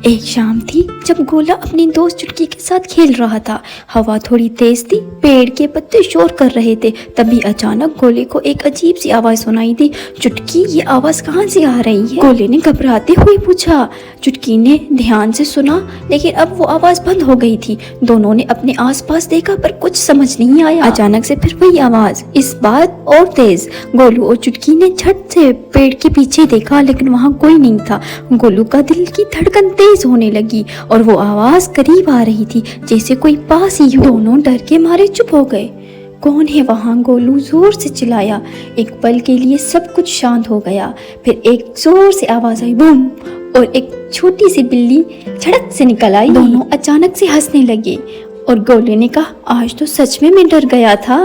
एक शाम थी जब गोला अपनी दोस्त चुटकी के साथ खेल रहा था। हवा थोड़ी तेज थी, पेड़ के पत्ते शोर कर रहे थे। तभी अचानक गोले को एक अजीब सी आवाज सुनाई दी। चुटकी, ये आवाज कहाँ से आ रही है? गोले ने घबराते हुए पूछा। चुटकी ने ध्यान से सुना, लेकिन अब वो आवाज बंद हो गई थी। दोनों ने अपने आसपास देखा पर कुछ समझ नहीं आया। अचानक से फिर वही आवाज, इस बार और तेज। गोलू और चुटकी ने झट से पेड़ के पीछे देखा, लेकिन वहाँ कोई नहीं था। गोलू का दिल की धड़कन तेज होने लगी और वो आवाज करीब आ रही थी, जैसे कोई पास ही हो। दोनों डर के मारे चुप हो गए। कौन है वहाँ? गोलू जोर से चिल्लाया। एक पल के लिए सब कुछ शांत हो गया। फिर एक जोर से आवाज आई, बूम, और एक छोटी सी बिल्ली झड़क से निकल आई। दोनों अचानक से हंसने लगे और गोलू ने कहा, आज तो सच में मैं डर गया था।